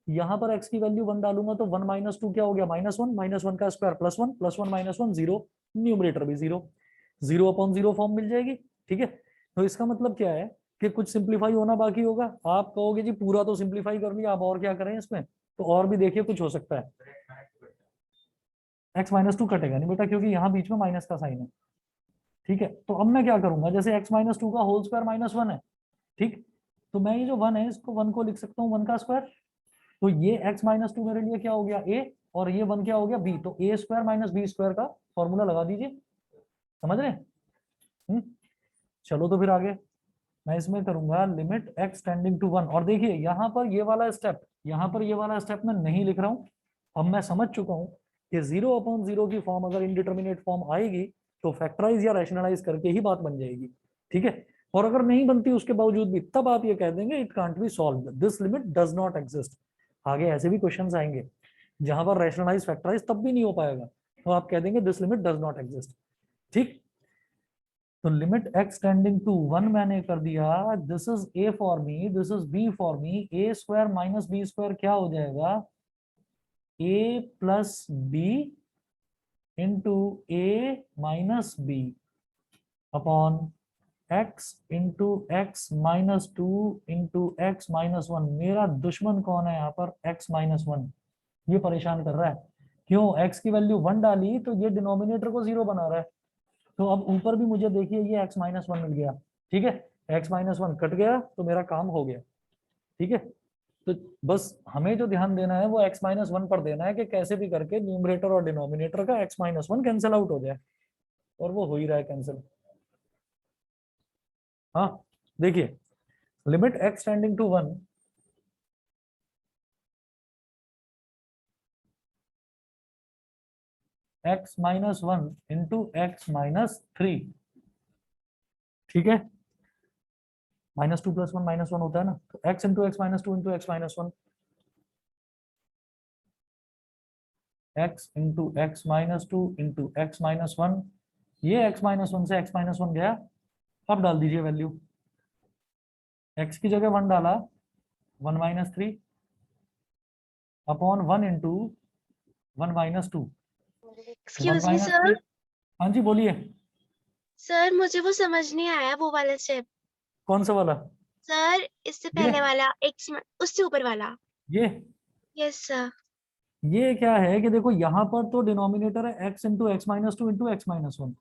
यहाँ पर x की वैल्यू 1 डालूंगा तो 1 - 2 क्या हो गया -1, -1 का स्क्वायर +1, +1 - 1 0, न्यूमरेटर भी 0, 0/0 फॉर्म मिल जाएगी, ठीक है। तो इसका मतलब क्या है कि कुछ सिंप्लीफाई होना बाकी होगा। आप कहोगे जी पूरा तो सिंप्लीफाई कर लिया, आप और क्या करें इसमें, तो और भी देखिए कुछ हो सकता है। x-2 कटेगा नहीं बेटा क्योंकि यहाँ बीच में माइनस का साइन है, ठीक है। तो अब मैं क्या करूंगा, जैसे x-2 का होल स्क्वायर -1 है, ठीक, तो मैं ये जो 1 है इसको 1 को लिख सकता हूँ 1 का स्क्वायर, तो ये x-2 मेरे लिए क्या हो गया a और ये 1 क्या हो गया b, तो a square minus b square का फॉर्मूला लगा दीजिए, समझ रहे हैं। चलो तो फिर आगे मैं इसमें करूंगा लिमिट x टेंडिंग टू 1 और देखिए यहाँ पर ये वाला स्टेप, यहाँ पर ये वाला स्टेप मैं नहीं लिख रहा हूँ। अब मैं समझ चुका हूँ कि 0/0 की फॉर्म अगर इंडिटरमिनेट फॉर्म आएगी तो फैक्टराइज या रैशनलाइज करके ही बात बन जाएगी, ठीक है। और अगर नहीं बनती उसके बावजूद भी तब आप ये कह देंगे it can't be solved, this limit does not exist. आगे ऐसे भी क्वेश्चंस आएंगे जहां पर रैशनलाइज फैक्टराइज तब भी नहीं हो पाएगा, तो आप कह देंगे this limit does not exist, ठीक। तो लिमिट x टेंडिंग टू 1 मैंने कर दिया, this is a for me, this is b for me, a square minus b square क्या हो जाएगा a plus b into a minus b upon x into x-2 into x-1। मेरा दुश्मन कौन है यहाँ पर, x-1, ये परेशान कर रहा है। क्यों, x की वैल्यू 1 डाली तो ये डिनोमिनेटर को 0 बना रहा है, तो अब ऊपर भी मुझे देखिए ये x-1 मिल गया, ठीक है, x-1 कट गया तो मेरा काम हो गया, ठीक है। तो बस हमें जो ध्यान देना है वो x-1 पर देना है कि कैसे भी करके न्यूमरेटर और डिनोमिनेटर का x-1 कैंसिल आउट हो जाए, और वो हो ही रहा है कैंसिल। हाँ देखिए, limit x tending to 1 x-1 into x-3, ठीक है, -2 + 1 -1 होता है ना, तो x into x-2 into x-1, x into x-2 into x-1, ये x-1 से x-1 गया। अब डाल दीजिए वैल्यू, x की जगह 1 डाला 1 - 3 upon 1 into 1 - 2, excuse me sir, हाँ जी बोलिए, सर मुझे वो समझ नहीं आया वो वाला स्टेप। कौन सा वाला, सर इससे ये पहले वाला x उससे ऊपर वाला। ये यस सर। ये क्या है कि देखो यहाँ पर तो डिनोमिनेटर है x into x-2 into x-1,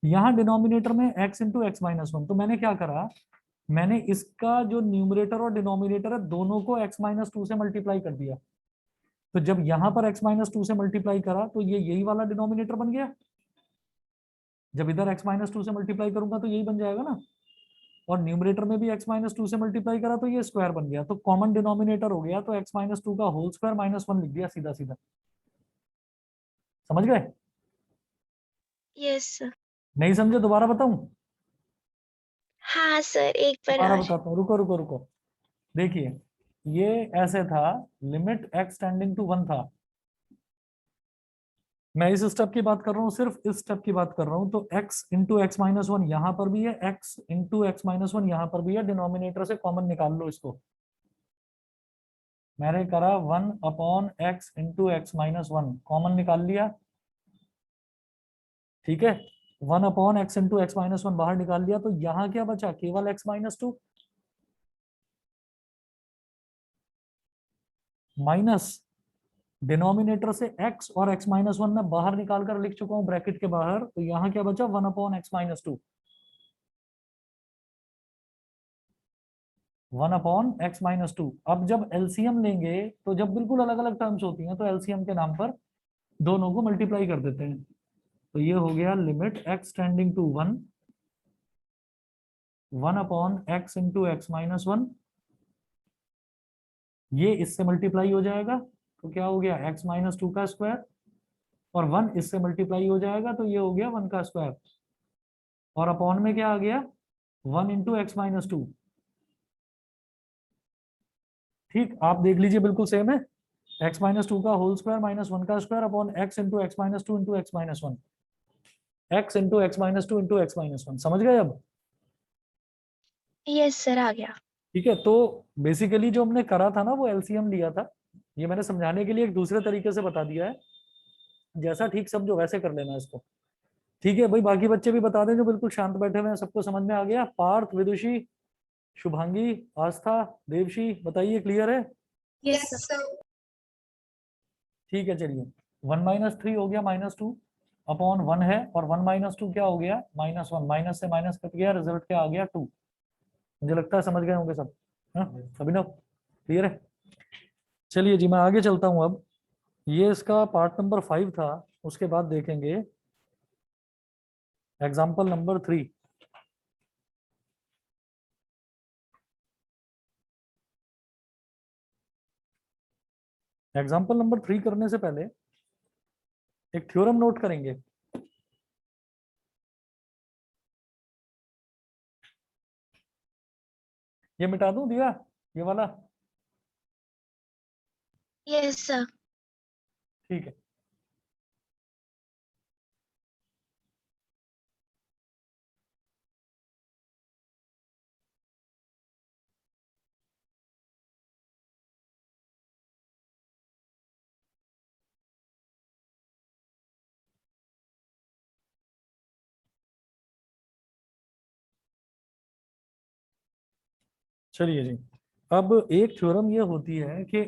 यहाँ डिनोमिनेटर में x इंटू x-1, तो मैंने क्या करा, मैंने इसका जो न्यूमरेटर और डिनोमिनेटर है दोनों को x-2 से मल्टीप्लाई कर दिया। तो जब यहाँ पर x-2 से मल्टीप्लाई करा तो ये यही वाला डिनोमिनेटर बन गया, जब इधर x-2 से मल्टीप्लाई करूंगा तो यही बन जाएगा ना, और न्यूमरेटर में भी x माइनस टू से मल्टीप्लाई करा तो ये स्क्वायर बन गया, तो कॉमन डिनोमिनेटर हो गया, तो x माइनस टू का होल स्क्वायर माइनस वन लिख दिया सीधा सीधा। समझ गए? Yes sir. नहीं समझे दोबारा बताऊं? हाँ सर, एक बार दोबारा और। बताता हूँ, रुको रुको रुको। देखिए ये ऐसे था, limit x tending to one था, मैं इस स्टेप की बात कर रहा हूँ, सिर्फ इस स्टेप की बात कर रहा हूँ, तो x into x minus one यहाँ पर भी है, x into x minus one यहाँ पर भी है, डिनोमिनेटर से कॉमन निकाल लो इसको। मैंने करा one upon x into x minus one, common निकाल लिया, ठीक है। One upon x into x minus one बाहर निकाल लिया, तो यहाँ क्या बचा, केवल x minus to minus denominator से x और x माइनस वन में बाहर निकाल कर लिख चुका हूं ब्रैकेट के बाहर, तो यहाँ क्या बचा, one upon x minus to, one upon x minus to. अब जब एलसीएम लेंगे तो जब बिल्कुल अलग अलग टर्म्स होती हैं तो एलसीएम के नाम पर दोनों को मल्टीप्लाई कर देते हैं, तो ये हो गया limit x tending to one, one upon x into x minus one, ये इससे मल्टीप्लाई हो जाएगा तो क्या हो गया x माइनस टू का स्क्वायर, और वन इससे मल्टीप्लाई हो जाएगा तो ये हो गया वन का स्क्वायर, और अपॉन में क्या आ गया, one into x minus to. ठीक, आप देख लीजिए बिल्कुल सेम है, x माइनस टू का होल स्क्वायर माइनस वन का square upon x into x minus two into x minus one, x into x minus two into x minus one. समझ गए अब? यस सर, आ गया। ठीक है, तो बेसिकली जो हमने करा था ना वो एलसीएम लिया था, ये मैंने समझाने के लिए एक दूसरे तरीके से बता दिया है, जैसा ठीक समझो वैसे कर लेना इसको। ठीक है भाई, बाकी बच्चे भी बता दें जो बिल्कुल शांत बैठे हुए हैं, सबको समझ में आ गया? पार्थ, विदुषी, शुभांगी, आस्था, देवशी, बताइए क्लियर है? Yes sir. ठीक है चलिए, वन माइनस थ्री हो गया माइनस टू अपॉन वन है, और वन माइनस टू क्या हो गया, माइनस वन, माइनस से माइनस कट गया, रिजल्ट क्या आ गया, टू। मुझे लगता है समझ गए होंगे सब, हाँ अभिनव क्लियर है? चलिए जी मैं आगे चलता हूँ अब, ये इसका पार्ट नंबर 5 था, उसके बाद देखेंगे एग्जाम्पल नंबर 3। एग्जाम्पल नंबर 3 करने से पहले एक थ्योरम नोट करेंगे। ये मिटा दूं दिया, ये वाला? Yes sir. ठीक है, चलिए जी। अब एक थ्योरम ये होती है कि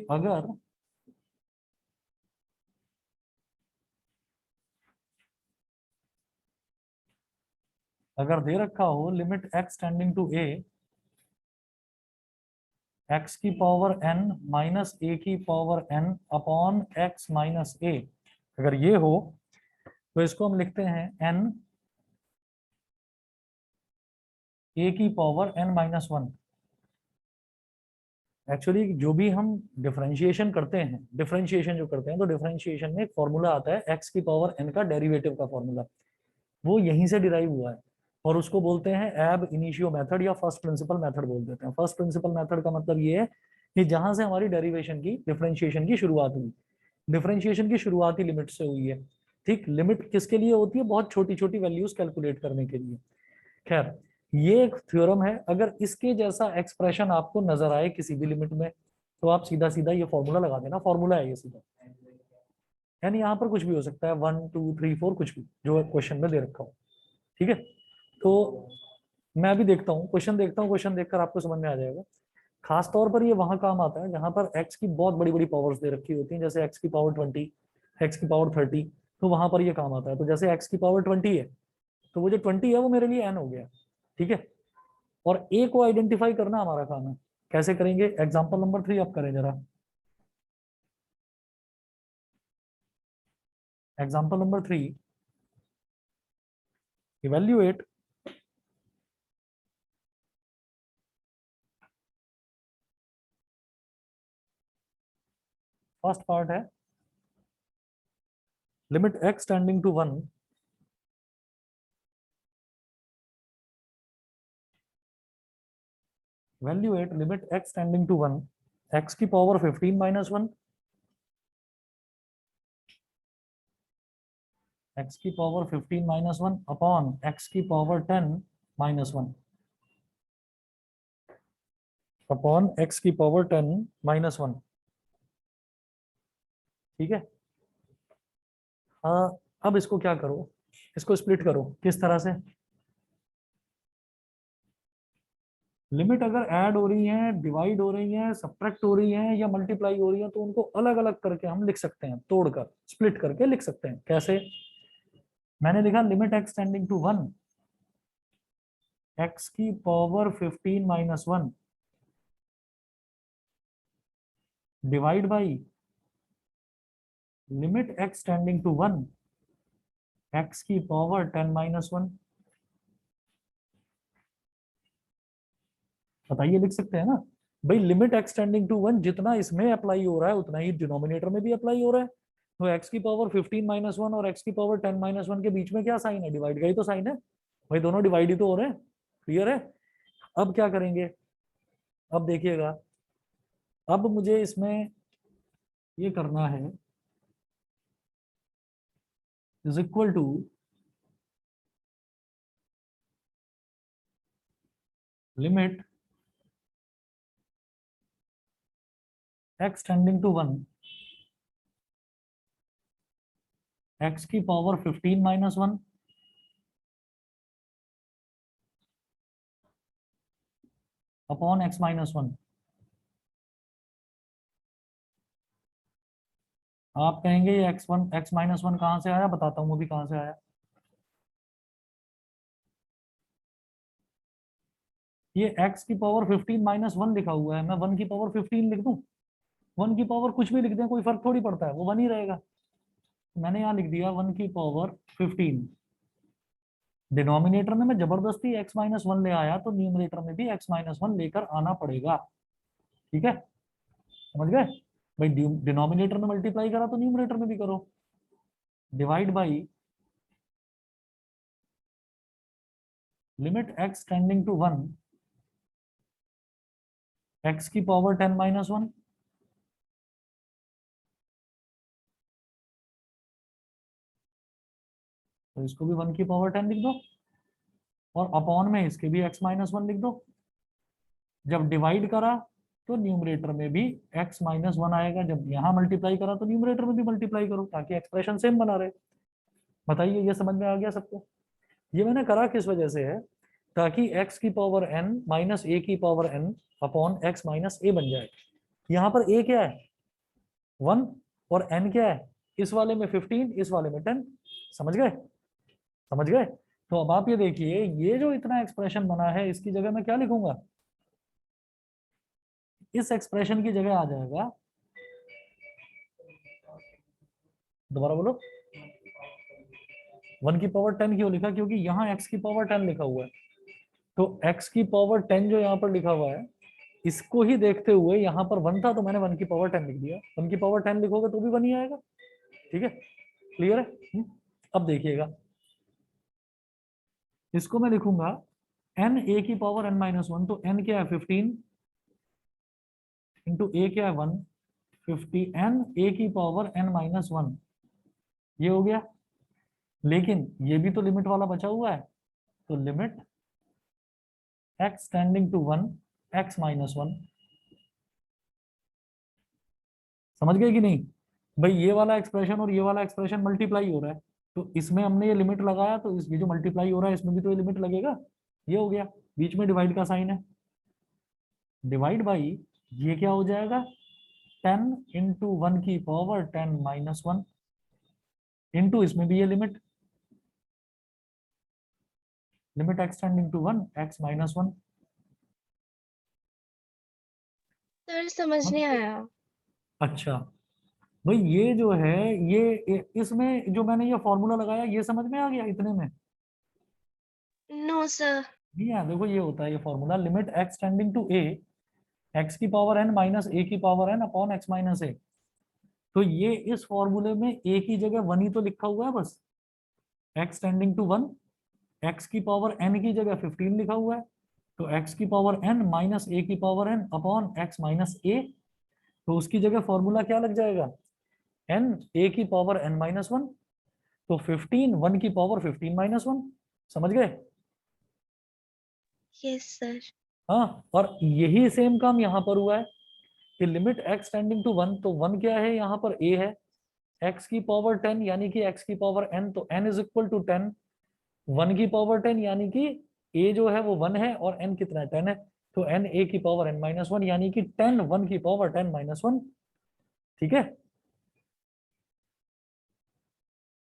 अगर दे रखा हो limit x tending to a, x की पावर n माइनस a की power n upon x minus a, अगर ये हो तो इसको हम लिखते हैं n a की power n minus one. Actually जो भी हम डिफरेंशिएशन करते हैं, डिफरेंशिएशन जो करते हैं तो डिफरेंशिएशन में एक फॉर्मूला आता है x की पावर n का डेरिवेटिव का फॉर्मूला, वो यहीं से डिराइव हुआ है, और उसको बोलते हैं एब इनिशियो मेथड या फर्स्ट प्रिंसिपल मेथड बोल देते हैं। फर्स्ट प्रिंसिपल मेथड का मतलब ये है कि जहां से हमारी डेरिवेशन की, डिफरेंशिएशन की शुरुआत हुई, डिफरेंशिएशन की शुरुआती लिमिट से हुई है। ठीक, लिमिट किसके लिए होती है, बहुत छोटी छोटी वैल्यूज कैलकुलेट करने के लिए। खैर, ये एक थ्योरम है, अगर इसके जैसा एक्सप्रेशन आपको नजर आए किसी भी लिमिट में तो आप सीधा सीधा ये फॉर्मूला लगा देना, फॉर्मूला है ये सीधा, यानी यहाँ पर कुछ भी हो सकता है, 1 2 3 4 कुछ भी जो क्वेश्चन में दे रखा हो। ठीक है, तो मैं अभी देखता हूँ क्वेश्चन, देखता हूँ क्वेश्चन देखकर आपको समझ में आ जाएगा। खास तौर पर ये वहां काम आता है जहां पर x की बहुत बड़ी बड़ी पावर्स दे रखी होती हैं, जैसे x की पावर 20, x की पावर 30, तो वहां पर ये काम आता है। तो जैसे x की पावर 20 है तो वो जो 20 है वो मेरे लिए n हो गया, ठीक है। और a को आइडेंटिफाई करना हमारा काम है, कैसे करेंगे, एग्जाम्पल नंबर 3 आप करें जरा। Example number 3, evaluate first part है limit x tending to 1 evaluate limit x tending to 1 x की पावर 15 minus 1 x की पावर 15 minus 1 अपॉन x की पावर 10 minus 1 अपॉन x की पावर 10 minus 1। ठीक है। हाँ, अब इसको क्या करो, इसको स्प्लिट करो। किस तरह से? लिमिट अगर ऐड हो रही है, डिवाइड हो रही है, सब्ट्रैक्ट हो रही है या मल्टीप्लाई हो रही है तो उनको अलग अलग करके हम लिख सकते हैं, तोड़कर स्प्लिट करके लिख सकते हैं। कैसे? मैंने लिखा limit x tending to 1 x की power 15 minus 1 divide by limit x tending to 1 x की पावर 10 माइनस 1। बताइए, लिख सकते हैं ना भाई। लिमिट x टेंडिंग टू 1 जितना इसमें अप्लाई हो रहा है उतना ही डिनोमिनेटर में भी अप्लाई हो रहा है। तो x की पावर 15 माइनस 1 और x की पावर 10 माइनस 1 के बीच में क्या साइन है? डिवाइड का ही तो साइन है भाई, दोनों डिवाइड ही तो हो रहे हैं। क्लियर है? अब क्या करेंगे, अब देखिएगा, अब मुझे इसमें ये करना है is equal to limit x tending to 1 x की power 15 minus 1 upon x minus 1। आप कहेंगे ये x माइनस 1 कहां से आया? बताता हूं वो भी कहां से आया। ये x की पावर 15 माइनस 1 लिखा हुआ है, मैं 1 की पावर 15 लिख दूं? 1 की पावर कुछ भी लिख दें, कोई फर्क थोड़ी पड़ता है, वो 1 ही रहेगा। मैंने यहाँ लिख दिया 1 की पावर 15। डिनोमिनेटर में मैं जबरदस्ती x माइनस 1 ले आया तो न्यूमरेटर में भी x माइनस 1 लेकर आना पड़ेगा। ठीक है, समझ गए भाई? डिनोमिनेटर में मल्टीप्लाई करा तो न्यूमरेटर में भी करो। Divide by limit x tending to 1 x की पावर 10 माइनस 1 तो इसको भी 1 की पावर 10 लिख दो और अपॉन में इसके भी x माइनस 1 लिख दो। जब डिवाइड करा तो न्यूमरेटर में भी x माइनस 1 आएगा, जब यहाँ मल्टीप्लाई करा तो न्यूमरेटर में भी मल्टीप्लाई करो ताकि एक्सप्रेशन सेम बना रहे। बताइए, ये समझ में आ गया सबको? ये मैंने करा किस वजह से है? ताकि x की पावर n माइनस a की power n upon x minus a बन जाए। यहाँ पर a क्या है? 1 और n क्या है? इस वाले में 15, इस वाले में 10। समझ गए? समझ गए? तो अब आप ये देखिए, ये जो इतना एक्सप्रेशन बना है इसकी जगह मैं क्या लिखूंगा? इस एक्सप्रेशन की जगह आ जाएगा, दोबारा बोलो, 1 की पावर 10 क्यों लिखा? क्योंकि यहाँ x की पावर 10 लिखा हुआ है, तो x की पावर 10 जो यहाँ पर लिखा हुआ है इसको ही देखते हुए यहाँ पर 1 था तो मैंने 1 की पावर 10 लिख दिया। 1 की पावर 10 लिखोगे तो भी 1 ही आएगा। ठीक है, क्लियर है? अब देखिएगा, इसको मैं लिखूंगा n a की पावर n माइनस 1, तो n क्या है? 15 इंटू a क्या है? 1, 50 n a की पावर n माइनस 1, ये हो गया। लेकिन ये भी तो लिमिट वाला बचा हुआ है, तो limit x tending to 1 x minus 1। समझ गए कि नहीं भाई? ये वाला एक्सप्रेशन और ये वाला एक्सप्रेशन मल्टीप्लाई हो रहा है, तो इसमें हमने ये लिमिट लगाया तो इस ये जो मल्टीप्लाई हो रहा है इसमें भी तो ये लिमिट लगेगा। ये हो गया, बीच में डिवाइड का साइन है। डिवाइड बाई ये क्या हो जाएगा? 10 इंटू 1 की पावर 10 माइनस 1 इंटू इसमें भी ये limit x tending to 1 x minus 1। Sir समझ नहीं आया। अच्छा भाई, ये जो है इसमें जो मैंने ये फॉर्मूला लगाया ये समझ में आ गया इतने में? No sir. नहीं है, देखो ये होता है ये formula, limit x tending to a x की पावर n माइनस a की power n upon x minus a। तो ये इस फॉर्मूले में a की जगह 1 ही तो लिखा हुआ है बस, x टेंडिंग टू 1, x की पावर n की जगह 15 लिखा हुआ है, तो x की पावर n माइनस a की power n upon x minus a, तो उसकी जगह फॉर्मूला क्या लग जाएगा, n a की पावर n माइनस 1, तो 15 1 की पावर 15 माइनस 1, समझ गए। Yes sir. हाँ, और यही सेम काम यहाँ पर हुआ है कि लिमिट x टेंडिंग टू 1, तो 1 क्या है यहाँ पर, a है, x की पावर 10 यानी कि x की पावर n, तो n इज इक्वल टू 10, 1 की पावर 10 यानी कि a जो है वो 1 है और n कितना है, 10 है, तो n a की पावर n माइनस 1 यानी कि 10 1 की पावर 10 माइनस 1, ठीक है।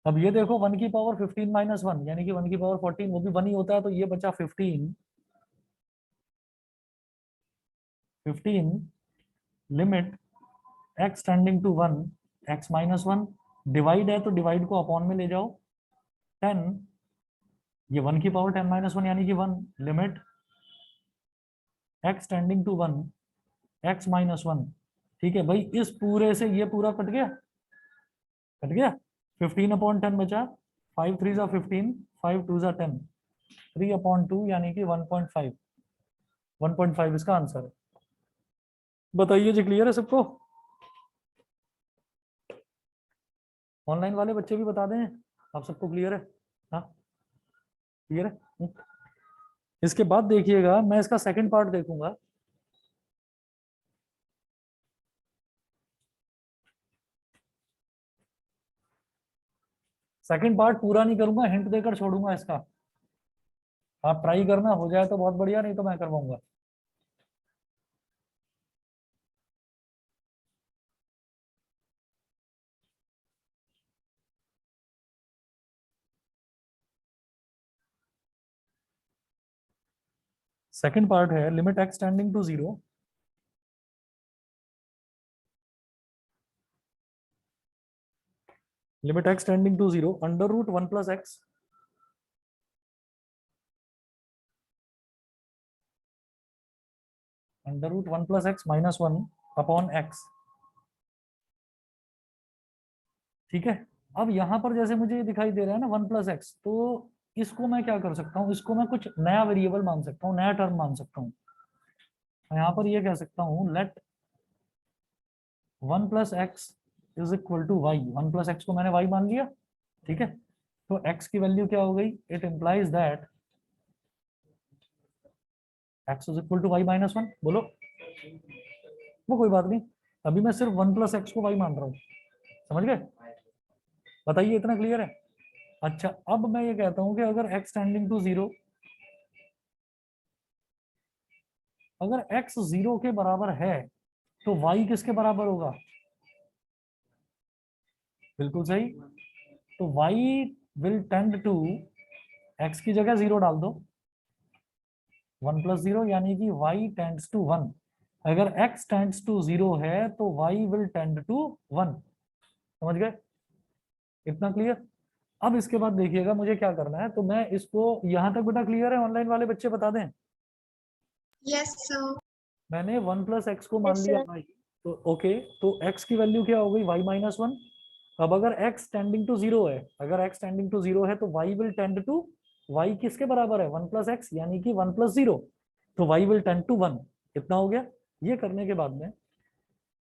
अब ये देखो 1 की पावर 15 माइनस 1 यानी कि 1 की पावर 14, वो भी 1 ही होता है, तो ये बचा 15 limit x tending to 1 x minus 1, divide है तो डिवाइड को अपॉन में ले जाओ, 10, ये 1 की पावर 10 माइनस 1 यानी कि 1, limit x tending to 1 x minus 1, ठीक है भाई। इस पूरे से ये पूरा कट गया, कट गया, 15 अपॉन 10 बचा, 5 3 जा 15, 5 2 जा 10, 3 अपॉन 2 यानी कि 1.5, 1.5 इसका आंसर है। बताइए जी, क्लियर है सबको? ऑनलाइन वाले बच्चे भी बता दें, आप सबको क्लियर है? हाँ क्लियर है। इसके बाद देखिएगा, मैं इसका सेकंड पार्ट देखूंगा। सेकंड पार्ट पूरा नहीं करूंगा, हिंट देकर छोड़ूंगा इसका, आप ट्राई करना, हो जाए तो बहुत बढ़िया, नहीं तो मैं करवाऊंगा। सेकंड पार्ट है limit x tending to 0, limit x tending to 0 under root 1 plus x, under root 1 plus x minus 1 upon x, ठीक है। अब यहाँ पर जैसे मुझे ये दिखाई दे रहा है ना 1 प्लस एक्स, तो इसको मैं क्या कर सकता हूँ, इसको मैं कुछ नया वेरिएबल मान सकता हूँ, नया टर्म मान सकता हूँ। यहाँ पर ये कह सकता हूँ let 1 plus x is equal to y, 1 plus x को मैंने वाई मान लिया, ठीक है। तो x की वैल्यू क्या हो गई, it implies that x is equal to y minus 1, बोलो। वो कोई बात नहीं, अभी मैं सिर्फ 1 प्लस एक्स को वाई मान रहा हूँ, समझ गए? बताइए, इतना क्लियर है? अच्छा, अब मैं ये कहता हूँ कि अगर x टेंडिंग टू 0, अगर x 0 के बराबर है तो y किसके बराबर होगा, बिल्कुल सही, तो y will tend to, x की जगह 0 डाल दो, 1 प्लस 0 यानी कि y टेंड्स टू 1, अगर x टेंड्स टू 0 है तो y विल टेंड टू 1, समझ गए? इतना क्लियर? अब इसके बाद देखिएगा मुझे क्या करना है, तो मैं इसको यहां तक बेटा क्लियर है? ऑनलाइन वाले बच्चे बता दें। Yes sir. मैंने 1 प्लस एक्स को मान Yes, लिया sir. y, तो ओके, तो x की वैल्यू क्या हो गई, y माइनस 1। अब अगर x टेंडिंग टू 0 है, अगर x टेंडिंग टू 0 है तो y will tend to, y किसके बराबर है, 1 प्लस एक्स यानी कि 1 प्लस 0, तो y विल टेंड टू 1, इतना हो गया। ये करने के बाद में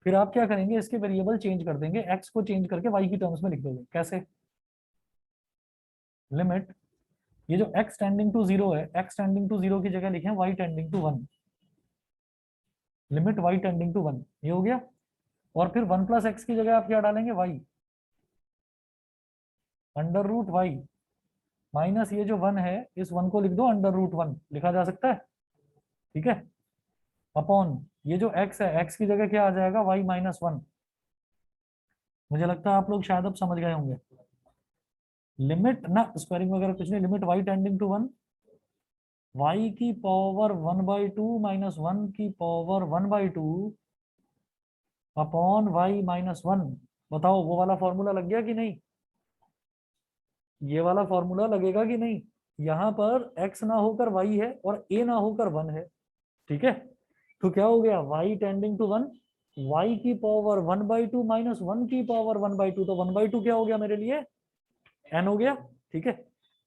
फिर आप क्या करेंगे, इसके वेरिएबल चेंज कर देंगे, x को चेंज करके y की टर्म्स में लिख दोगे। कैसे, लिमिट, ये जो x टेंडिंग टू 0 है, x टेंडिंग टू 0 की जगह लिखे y टेंडिंग टू 1, लिमिट y टेंडिंग टू 1, ये हो गया। और फिर 1 प्लस एक्स की जगह आप क्या डालेंगे, y, under root y minus ये जो 1 है, इस 1 को लिख दो अंडर रूट 1, लिखा जा सकता है, ठीक है, अपॉन ये जो x है, x की जगह क्या आ जाएगा, y माइनस 1। मुझे लगता है आप लोग शायद अब समझ गए होंगे। लिमिट ना स्क्वायरिंग वगैरह कुछ नहीं, limit y tending to 1, y की पावर 1/2 माइनस 1 की पावर 1/2 अपॉन y माइनस 1। बताओ वो वाला फॉर्मूला लग गया कि नहीं, ये वाला फॉर्मूला लगेगा कि नहीं? यहाँ पर x ना होकर y है और a ना होकर 1 है, ठीक है। तो क्या हो गया, y टेंडिंग टू 1 y की पावर 1/2 माइनस 1 की पावर 1/2, तो 1/2 क्या हो गया मेरे लिए, n हो गया। ठीक है,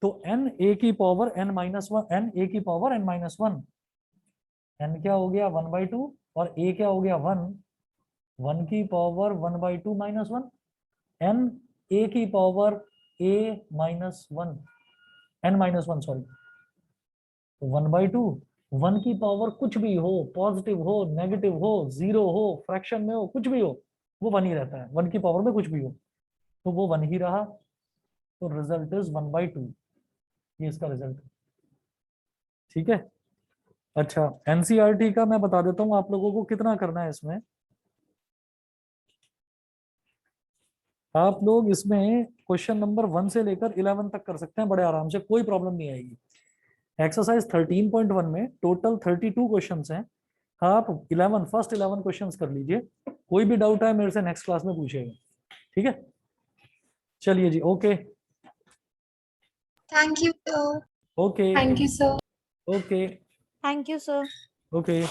तो n a की power n minus one, n a की power n minus one, n क्या हो गया 1/2 और a क्या हो गया 1, 1 की पावर 1/2 माइनस 1, n a की power a minus 1, n minus 1 sorry, 1/2, 1 की पावर कुछ भी हो, पॉजिटिव हो, नेगेटिव हो, जीरो हो, फ्रैक्शन में हो, कुछ भी हो, वो 1 ही रहता है। 1 की पावर में कुछ भी हो तो वो 1 ही रहा, तो रिजल्ट इज 1/2, ये इसका रिजल्ट। ठीक है, अच्छा एनसीईआरटी का मैं बता देता हूँ आप लोगों को कितना करना है इसमें। आप लोग इसमें क्वेश्चन नंबर 1 से लेकर 11 तक कर सकते हैं बड़े आराम से, कोई प्रॉब्लम नहीं आएगी। एक्सरसाइज 13.1 में टोटल 32 क्वेश्चंस हैं, आप 11 फर्स्ट 11 क्वेश्चंस कर लीजिए, कोई भी डाउट है मेरे से नेक्स्ट क्लास में पूछिएगा। ठीक है, चलिए जी, okay Thank you, sir. Okay Thank you, sir. Okay Thank you, sir. Okay.